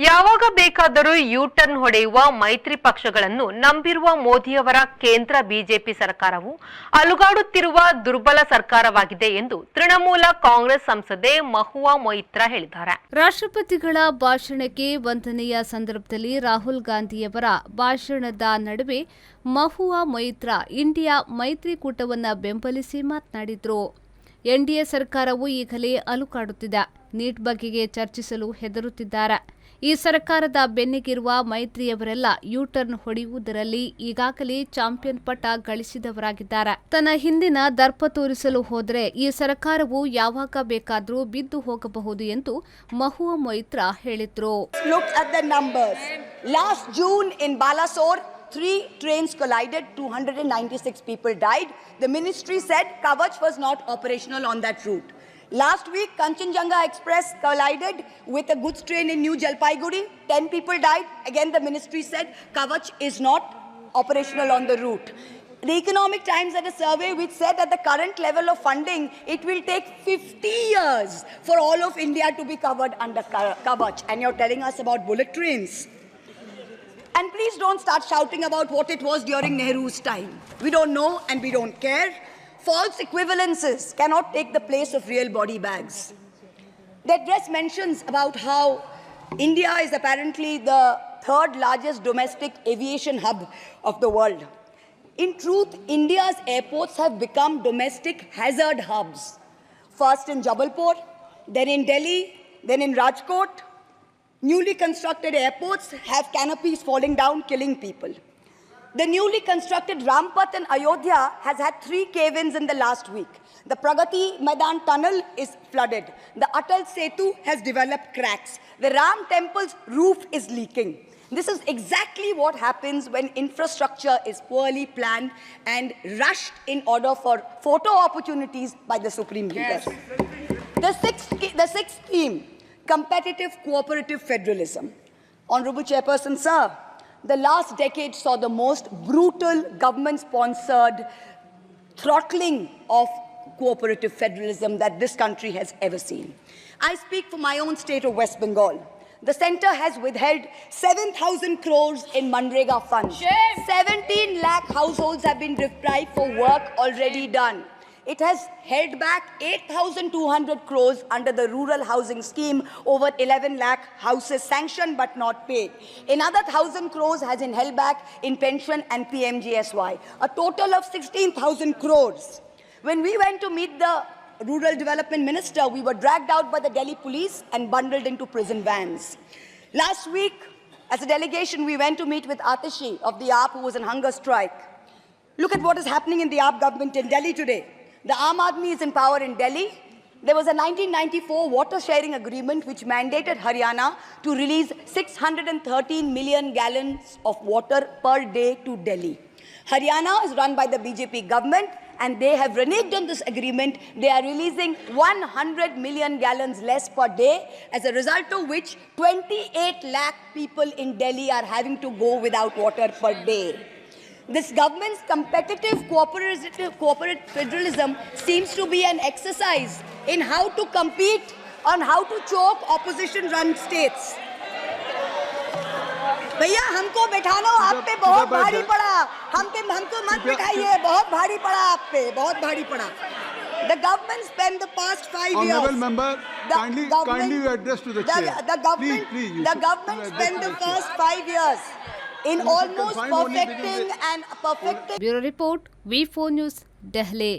ಯಾವಾಗ ಬೇಕಾದರೂ U turn ಹೊಡೆಯುವ ಮೈತ್ರಿ ಪಕ್ಷಗಳನ್ನು ನಂಬಿರುವ ಮೋದಿಯವರ ಕೇಂದ್ರ ಬಿಜೆಪಿ ಸರ್ಕಾರವು ಅಲುಗಾಡುತ್ತಿರುವ ದುರ್ಬಲ ಸರ್ಕಾರವಾಗಿದೆ ಎಂದು ತೃಣಮೂಲ ಕಾಂಗ್ರೆಸ್ ಸಂಸದೆ ಮಹುವಾ ಮೊಯಿತ್ರಾ ಹೇಳಿದ್ದಾರೆ. ರಾಷ್ಟ್ರಪತಿಗಳ ಭಾಷಣಕ್ಕೆ ವಂದನೆಯ ಸಂದರ್ಭದಲ್ಲಿ ರಾಹುಲ್ ಗಾಂಧಿಯವರ ಭಾಷಣದ ನಡುವೆ ಮಹುವಾ ಮೊಯಿತ್ರಾ ಇಂಡಿಯಾ ಮೈತ್ರಿಕೂಟವನ್ನು ಬೆಂಬಲಿಸಿ ಮಾತನಾಡಿದರು. ಎನ್ಡಿಎ ಸರ್ಕಾರವು ಈಗಲೇ ಅಲುಗಾಡುತ್ತಿದೆ. ನೀಟ್ ಬಗ್ಗೆಗೆ ಚರ್ಚಿಸಲು ಹೆದರುತ್ತಿದ್ದಾರೆ. ಈ ಸರ್ಕಾರದ ಬೆನ್ನಿಗಿರುವ ಮೈತ್ರಿಯವರೆಲ್ಲ ಯೂ ಟರ್ನ್ ಹೊಡೆಯುವುದರಲ್ಲಿ ಈಗಾಗಲೇ ಚಾಂಪಿಯನ್ ಪಟ್ಟ ಗಳಿಸಿದವರಾಗಿದ್ದಾರೆ. ತನ್ನ ಹಿಂದಿನ ದರ್ಪ ತೋರಿಸಲು ಹೋದರೆ ಈ ಸರ್ಕಾರವು ಯಾವಾಗ ಬೇಕಾದರೂ ಬಿದ್ದು ಹೋಗಬಹುದು ಎಂದು ಮಹುವಾ ಮೊಯಿತ್ರಾ ಹೇಳಿದ್ರು. Last June in Balasore, 3 trains collided, 296 people died. The ministry said Kavach was not operational on that route. Last week, Kanchenjunga Express collided with a goods train in New Jalpaiguri. 10 people died. Again, the ministry said Kavach is not operational on the route. The Economic Times had a survey which said at the current level of funding, it will take 50 years for all of India to be covered under Kavach. And you're telling us about bullet trains. And please don't start shouting about what it was during Nehru's time. We don't know and we don't care. False equivalences cannot take the place of real body bags. The address mentions about how India is apparently the third largest domestic aviation hub of the world. In truth, India's airports have become domestic hazard hubs. First in Jabalpur, then in Delhi, then in Rajkot. Newly constructed airports have canopies falling down, killing people. The newly constructed Rampath in Ayodhya has had 3 cave-ins in the last week. The Pragati Maidan tunnel is flooded. The Atal Setu has developed cracks. The Ram temple's roof is leaking. This is exactly what happens when infrastructure is poorly planned and rushed in order for photo opportunities by the Supreme Leader. The sixth theme, competitive cooperative federalism. Honorable Chairperson, sir, the last decade saw the most brutal government-sponsored throttling of cooperative federalism that this country has ever seen. I speak for my own state of West Bengal. The centre has withheld 7,000 crores in Manrega funds. 17 lakh households have been deprived for work already done. It has held back 8,200 crores under the rural housing scheme, over 11 lakh houses sanctioned but not paid. Another 1,000 crores has been held back in pension and PMGSY. A total of 16,000 crores. When we went to meet the rural development minister, we were dragged out by the Delhi police and bundled into prison vans. Last week, as a delegation, we went to meet with Atishi of the AAP, who was on hunger strike. Look at what is happening in the AAP government in Delhi today. The Aam Aadmi is in power in Delhi. There was a 1994 water sharing agreement which mandated Haryana to release 613 million gallons of water per day to Delhi. Haryana is run by the BJP government and they have reneged on this agreement. They are releasing 100 million gallons less per day, as a result of which 28 lakh people in Delhi are having to go without water per day. This government's competitive cooperative federalism seems to be an exercise in how to compete on how to choke opposition-run states. भैया हमको बैठाना आप पे बहुत भारी पड़ा, हमको मत बिठाइए, बहुत भारी पड़ा आप पे, बहुत भारी पड़ा. The government spent the past 5 years. Honorable member, kindly you address to the chair. The government spent the first 5 years in almost perfecting and perfecting. Bureau Report, V4 News, Delhi.